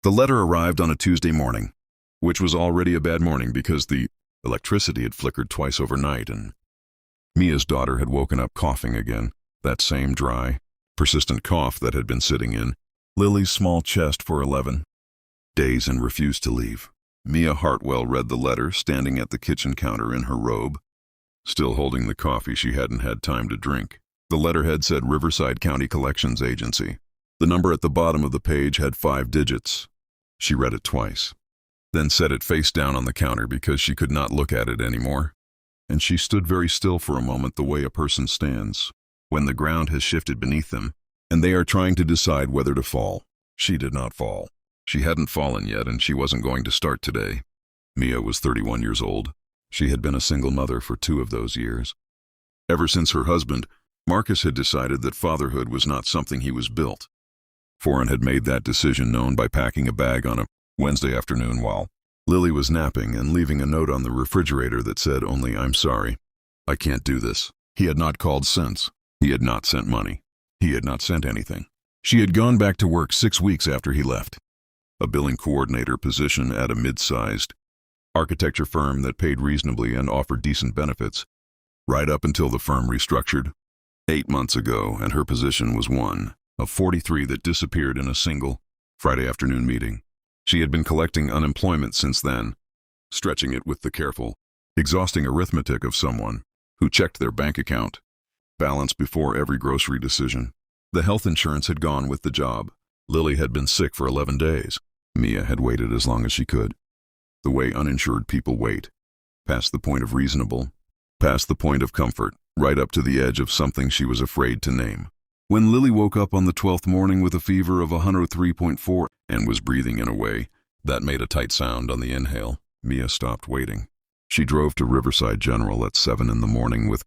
The letter arrived on a Tuesday morning, which was already a bad morning because the electricity had flickered twice overnight and Mia's daughter had woken up coughing again, that same dry, persistent cough that had been sitting in Lily's small chest for 11 days and refused to leave. Mia Hartwell read the letter, standing at the kitchen counter in her robe, still holding the coffee she hadn't had time to drink. The letterhead said Riverside County Collections Agency. The number at the bottom of the page had 5 digits. She read it twice, then set it face down on the counter because she could not look at it anymore. And she stood very still for a moment, the way a person stands when the ground has shifted beneath them and they are trying to decide whether to fall. She did not fall. She hadn't fallen yet, and she wasn't going to start today. Mia was 31 years old. She had been a single mother for 2 of those years. Ever since her husband, Marcus, had decided that fatherhood was not something he was built for, and had made that decision known by packing a bag on a Wednesday afternoon while Lily was napping and leaving a note on the refrigerator that said only, "I'm sorry. I can't do this." He had not called since. He had not sent money. He had not sent anything. She had gone back to work 6 weeks after he left. A billing coordinator position at a mid-sized architecture firm that paid reasonably and offered decent benefits, right up until the firm restructured 8 months ago, and her position was one of 43 that disappeared in a single Friday afternoon meeting. She had been collecting unemployment since then, stretching it with the careful, exhausting arithmetic of someone who checked their bank account balance before every grocery decision. The health insurance had gone with the job. Lily had been sick for 11 days. Mia had waited as long as she could, the way uninsured people wait, past the point of reasonable, past the point of comfort, right up to the edge of something she was afraid to name. When Lily woke up on the 12th morning with a fever of 103.4 and was breathing in a way that made a tight sound on the inhale, Mia stopped waiting. She drove to Riverside General at 7 in the morning with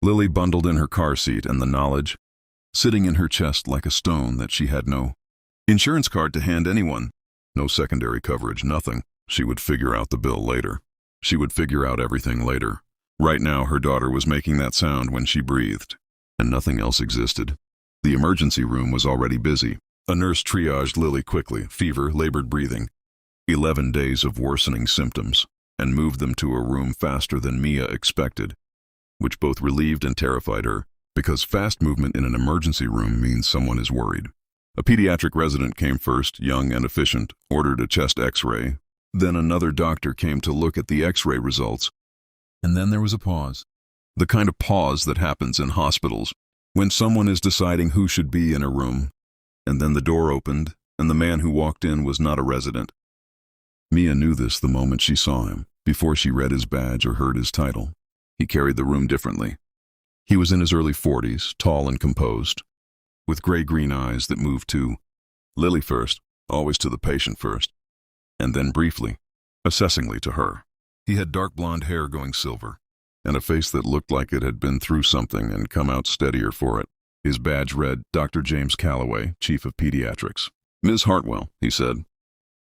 Lily bundled in her car seat and the knowledge sitting in her chest like a stone that she had no insurance card to hand anyone, no secondary coverage, nothing. She would figure out the bill later. She would figure out everything later. Right now her daughter was making that sound when she breathed, and nothing else existed. The emergency room was already busy. A nurse triaged Lily quickly, fever, labored breathing, 11 days of worsening symptoms, and moved them to a room faster than Mia expected, which both relieved and terrified her, because fast movement in an emergency room means someone is worried. A pediatric resident came first, young and efficient, ordered a chest x-ray. Then another doctor came to look at the x-ray results. And then there was a pause. The kind of pause that happens in hospitals when someone is deciding who should be in a room. And then the door opened, and the man who walked in was not a resident. Mia knew this the moment she saw him, before she read his badge or heard his title. He carried the room differently. He was in his early 40s, tall and composed, with gray-green eyes that moved to Lily first, always to the patient first, and then briefly, assessingly to her. He had dark blonde hair going silver, and a face that looked like it had been through something and come out steadier for it. His badge read, Dr. James Calloway, Chief of Pediatrics. "Ms. Hartwell," he said.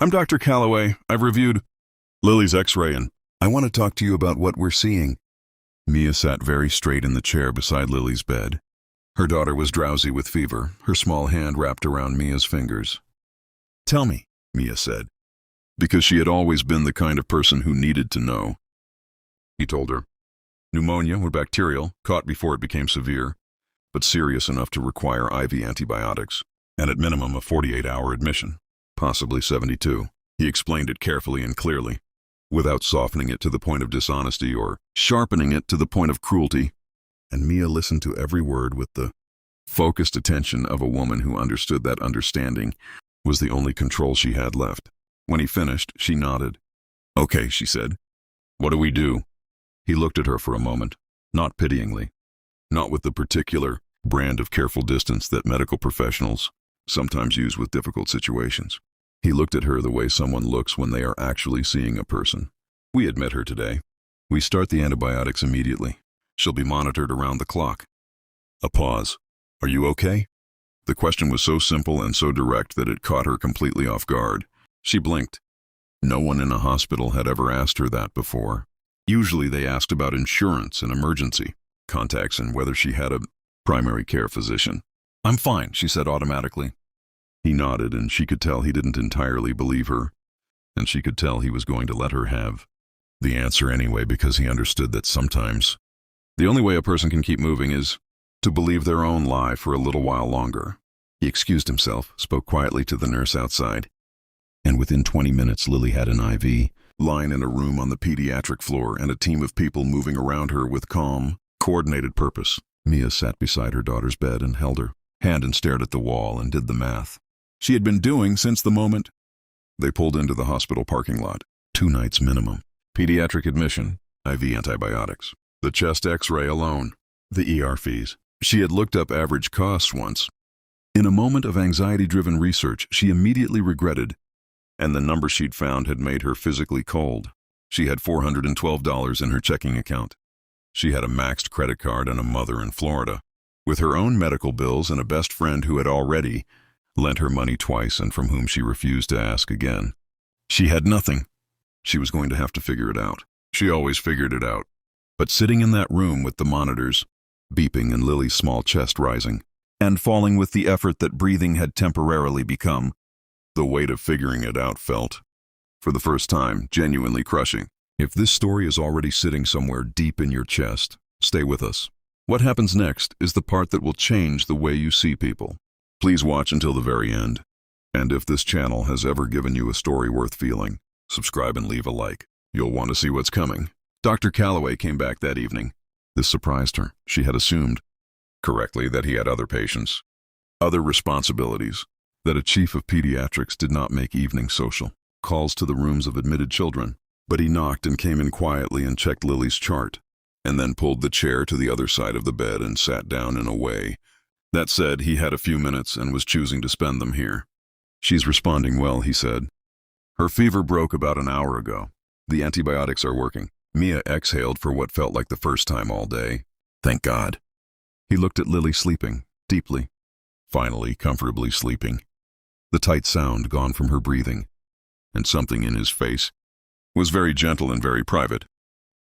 "I'm Dr. Calloway. I've reviewed Lily's x-ray and I want to talk to you about what we're seeing." Mia sat very straight in the chair beside Lily's bed. Her daughter was drowsy with fever, her small hand wrapped around Mia's fingers. "Tell me," Mia said, because she had always been the kind of person who needed to know. He told her. Pneumonia or bacterial, caught before it became severe, but serious enough to require IV antibiotics, and at minimum a 48-hour admission, possibly 72. He explained it carefully and clearly, without softening it to the point of dishonesty or sharpening it to the point of cruelty, and Mia listened to every word with the focused attention of a woman who understood that understanding was the only control she had left. When he finished, she nodded. "Okay," she said. "What do we do?" He looked at her for a moment, not pityingly, not with the particular brand of careful distance that medical professionals sometimes use with difficult situations. He looked at her the way someone looks when they are actually seeing a person. "We admit her today. We start the antibiotics immediately. She'll be monitored around the clock." A pause. "Are you okay?" The question was so simple and so direct that it caught her completely off guard. She blinked. No one in a hospital had ever asked her that before. Usually they asked about insurance and emergency contacts and whether she had a primary care physician. "I'm fine," she said automatically. He nodded, and she could tell he didn't entirely believe her, and she could tell he was going to let her have the answer anyway, because he understood that sometimes the only way a person can keep moving is to believe their own lie for a little while longer. He excused himself, spoke quietly to the nurse outside, and within 20 minutes Lily had an IV lying in a room on the pediatric floor and a team of people moving around her with calm, coordinated purpose. Mia sat beside her daughter's bed and held her hand and stared at the wall and did the math she had been doing since the moment they pulled into the hospital parking lot. 2 nights minimum. Pediatric admission, IV antibiotics, the chest x-ray alone, the ER fees. She had looked up average costs once. In a moment of anxiety-driven research, she immediately regretted, and the number she'd found had made her physically cold. She had $412 in her checking account. She had a maxed credit card and a mother in Florida, with her own medical bills and a best friend who had already lent her money twice and from whom she refused to ask again. She had nothing. She was going to have to figure it out. She always figured it out. But sitting in that room with the monitors beeping and Lily's small chest rising and falling with the effort that breathing had temporarily become, the weight of figuring it out felt, for the first time, genuinely crushing. If this story is already sitting somewhere deep in your chest, stay with us. What happens next is the part that will change the way you see people. Please watch until the very end. And if this channel has ever given you a story worth feeling, subscribe and leave a like. You'll want to see what's coming. Dr. Calloway came back that evening. This surprised her. She had assumed, correctly, that he had other patients, other responsibilities, that a chief of pediatrics did not make evening social calls to the rooms of admitted children. But he knocked and came in quietly and checked Lily's chart, and then pulled the chair to the other side of the bed and sat down in a way that said he had a few minutes and was choosing to spend them here. She's responding well, he said. Her fever broke about an hour ago. The antibiotics are working. Mia exhaled for what felt like the first time all day. Thank God. He looked at Lily sleeping, deeply, finally comfortably sleeping. The tight sound gone from her breathing, and something in his face was very gentle and very private.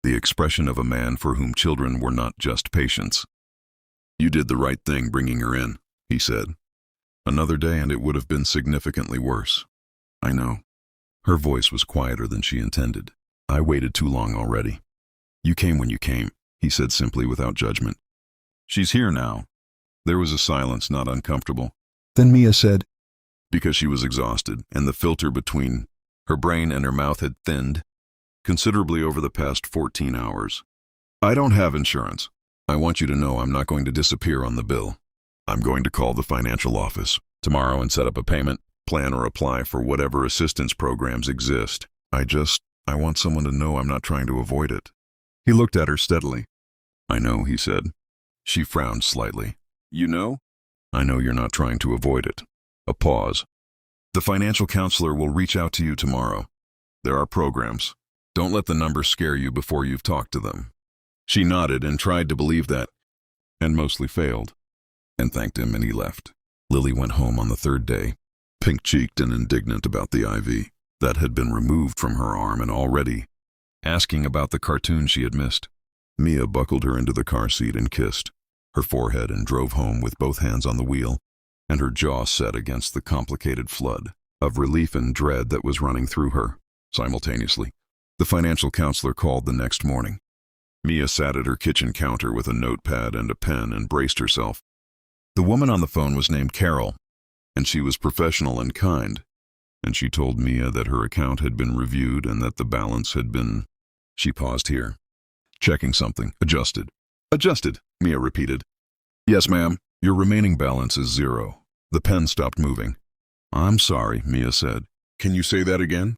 The expression of a man for whom children were not just patients. You did the right thing bringing her in, he said. Another day and it would have been significantly worse. I know. Her voice was quieter than she intended. I waited too long already. You came when you came, he said simply without judgment. She's here now. There was a silence not uncomfortable. Then Mia said, because she was exhausted and the filter between her brain and her mouth had thinned considerably over the past 14 hours. I don't have insurance. I want you to know I'm not going to disappear on the bill. I'm going to call the financial office tomorrow and set up a payment plan or apply for whatever assistance programs exist. I want someone to know I'm not trying to avoid it. He looked at her steadily. I know, he said. She frowned slightly. You know? I know you're not trying to avoid it. A pause. The financial counselor will reach out to you tomorrow. There are programs. Don't let the numbers scare you before you've talked to them. She nodded and tried to believe that, and mostly failed, and thanked him, and he left. Lily went home on the 3rd day, pink-cheeked and indignant about the IV that had been removed from her arm and already asking about the cartoon she had missed. Mia buckled her into the car seat and kissed her forehead and drove home with both hands on the wheel and her jaw set against the complicated flood of relief and dread that was running through her simultaneously. The financial counselor called the next morning. Mia sat at her kitchen counter with a notepad and a pen and braced herself. The woman on the phone was named Carol, and she was professional and kind, and she told Mia that her account had been reviewed and that the balance had been... She paused here, checking something. Adjusted. Adjusted, Mia repeated. Yes, ma'am. Your remaining balance is 0. The pen stopped moving. I'm sorry, Mia said. Can you say that again?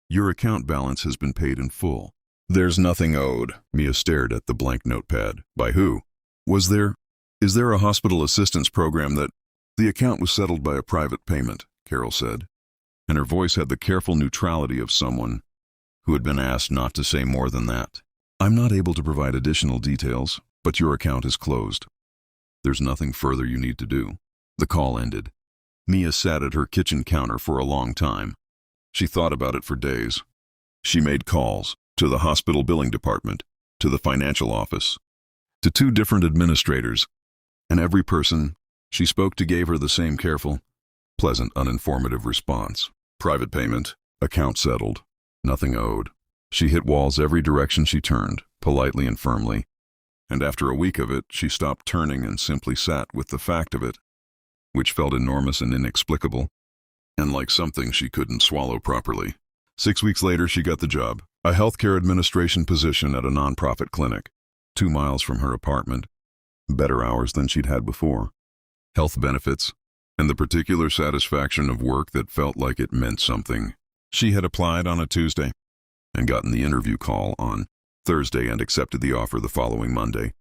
Your account balance has been paid in full. There's nothing owed. Mia stared at the blank notepad. By who? Is there a hospital assistance program that... The account was settled by a private payment, Carol said, and her voice had the careful neutrality of someone who had been asked not to say more than that. I'm not able to provide additional details, but your account is closed. There's nothing further you need to do. The call ended. Mia sat at her kitchen counter for a long time. She thought about it for days. She made calls to the hospital billing department, to the financial office, to 2 different administrators, and every person she spoke to gave her the same careful, Pleasant, uninformative response. Private payment. Account settled. Nothing owed. She hit walls every direction she turned, politely and firmly. And after a week of it, she stopped turning and simply sat with the fact of it, which felt enormous and inexplicable, and like something she couldn't swallow properly. 6 weeks later, she got the job, a healthcare administration position at a nonprofit clinic, 2 miles from her apartment. Better hours than she'd had before. Health benefits, and the particular satisfaction of work that felt like it meant something. She had applied on a Tuesday and gotten the interview call on Thursday and accepted the offer the following Monday.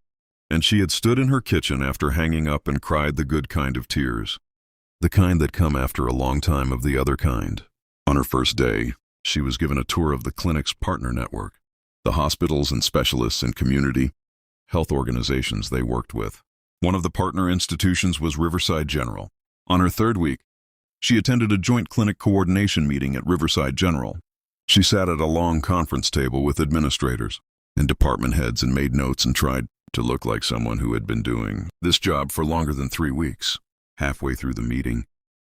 And she had stood in her kitchen after hanging up and cried the good kind of tears, the kind that come after a long time of the other kind. On her first day, she was given a tour of the clinic's partner network, the hospitals and specialists and community health organizations they worked with. One of the partner institutions was Riverside General. On her 3rd week, she attended a joint clinic coordination meeting at Riverside General. She sat at a long conference table with administrators and department heads and made notes and tried to look like someone who had been doing this job for longer than 3 weeks. Halfway through the meeting,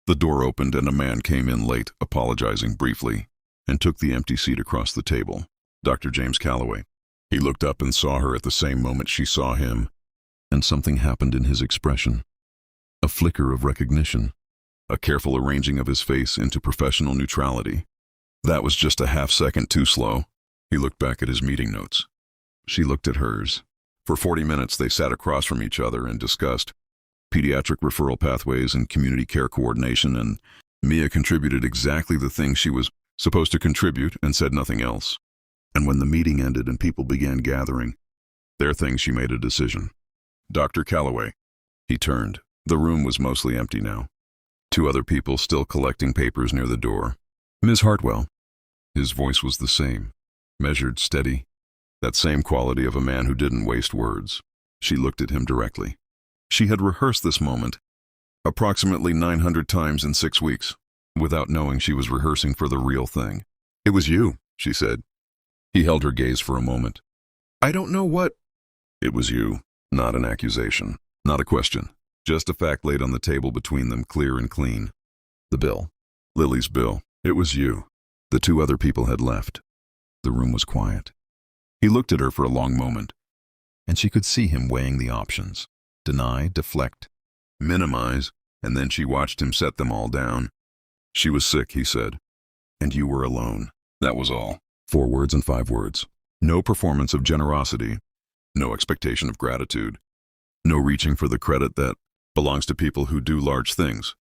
the door opened and a man came in late, apologizing briefly, and took the empty seat across the table. Dr. James Calloway. He looked up and saw her at the same moment she saw him, and something happened in his expression. A flicker of recognition, a careful arranging of his face into professional neutrality. That was just a half-second too slow. He looked back at his meeting notes. She looked at hers. For 40 minutes they sat across from each other and discussed pediatric referral pathways and community care coordination, and Mia contributed exactly the thing she was supposed to contribute and said nothing else. And when the meeting ended and people began gathering, their thing, she made a decision. Dr. Calloway. He turned. The room was mostly empty now. 2 other people still collecting papers near the door. Ms. Hartwell. His voice was the same, measured, steady, that same quality of a man who didn't waste words. She looked at him directly. She had rehearsed this moment approximately 900 times in 6 weeks, without knowing she was rehearsing for the real thing. It was you, she said. He held her gaze for a moment. I don't know what... It was you, not an accusation, not a question, just a fact laid on the table between them, clear and clean. The bill. Lily's bill. It was you. The 2 other people had left. The room was quiet. He looked at her for a long moment, and she could see him weighing the options. Deny, deflect, minimize, and then she watched him set them all down. She was sick, he said, and you were alone. That was all. 4 words and 5 words. No performance of generosity, no expectation of gratitude, no reaching for the credit that belongs to people who do large things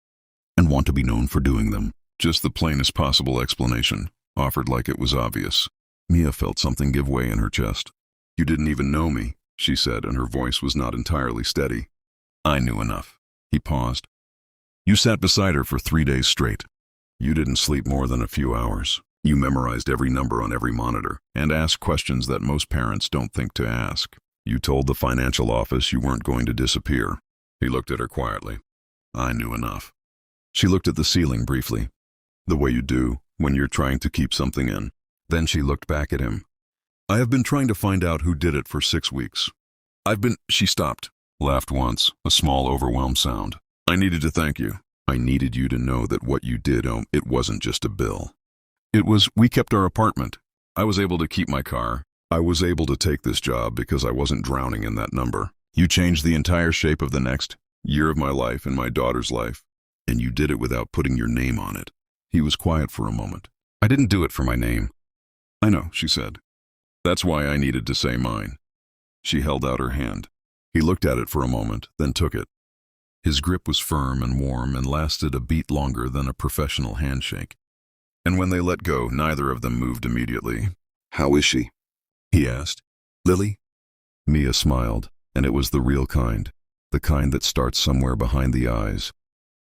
and want to be known for doing them. Just the plainest possible explanation, offered like it was obvious. Mia felt something give way in her chest. You didn't even know me, she said, and her voice was not entirely steady. I knew enough. He paused. You sat beside her for 3 days straight. You didn't sleep more than a few hours. You memorized every number on every monitor and asked questions that most parents don't think to ask. You told the financial office you weren't going to disappear. He looked at her quietly. I knew enough. She looked at the ceiling briefly, the way you do when you're trying to keep something in. Then she looked back at him. I have been trying to find out who did it for 6 weeks. She stopped, laughed once, a small overwhelmed sound. I needed to thank you. I needed you to know that what you did, it wasn't just a bill. We kept our apartment. I was able to keep my car. I was able to take this job because I wasn't drowning in that number. You changed the entire shape of the next year of my life and my daughter's life, and you did it without putting your name on it. He was quiet for a moment. I didn't do it for my name. I know, she said. That's why I needed to say mine. She held out her hand. He looked at it for a moment, then took it. His grip was firm and warm and lasted a beat longer than a professional handshake. And when they let go, neither of them moved immediately. How is she? He asked. Lily? Mia smiled, and it was the real kind, the kind that starts somewhere behind the eyes.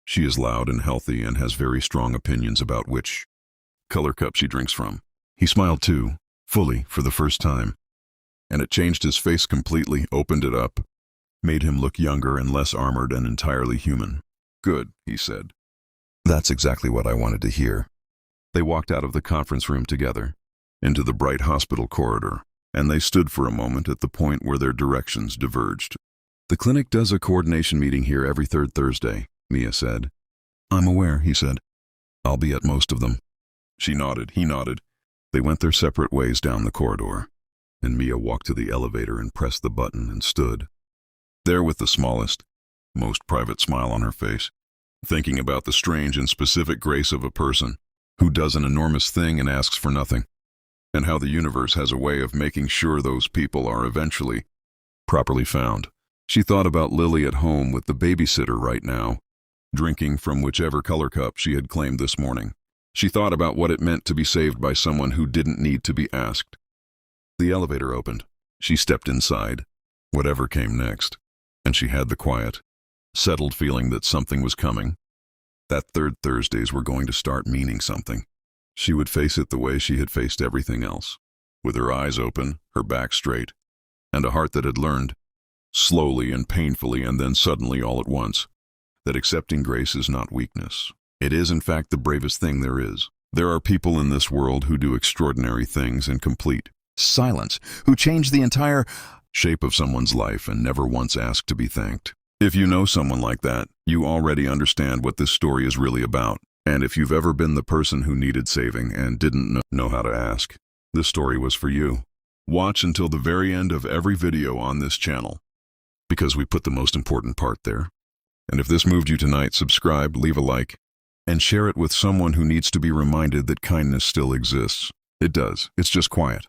She is loud and healthy and has very strong opinions about which color cup she drinks from. He smiled too, fully, for the first time. And it changed his face completely, opened it up, made him look younger and less armored and entirely human. Good, he said. That's exactly what I wanted to hear. They walked out of the conference room together, into the bright hospital corridor, and they stood for a moment at the point where their directions diverged. The clinic does a coordination meeting here every 3rd Thursday, Mia said. "I'm aware," he said. "I'll be at most of them." She nodded, he nodded. They went their separate ways down the corridor, and Mia walked to the elevator and pressed the button and stood there with the smallest, most private smile on her face, thinking about the strange and specific grace of a person who does an enormous thing and asks for nothing, and how the universe has a way of making sure those people are eventually properly found. She thought about Lily at home with the babysitter right now, drinking from whichever color cup she had claimed this morning. She thought about what it meant to be saved by someone who didn't need to be asked. The elevator opened. She stepped inside, whatever came next, and she had the quiet, settled feeling that something was coming, that third Thursdays were going to start meaning something. She would face it the way she had faced everything else, with her eyes open, her back straight, and a heart that had learned, slowly and painfully and then suddenly all at once, that accepting grace is not weakness. It is, in fact, the bravest thing there is. There are people in this world who do extraordinary things in complete silence, who change the entire shape of someone's life and never once ask to be thanked. If you know someone like that, you already understand what this story is really about. And if you've ever been the person who needed saving and didn't know how to ask, this story was for you. Watch until the very end of every video on this channel, because we put the most important part there. And if this moved you tonight, subscribe, leave a like, and share it with someone who needs to be reminded that kindness still exists. It does. It's just quiet.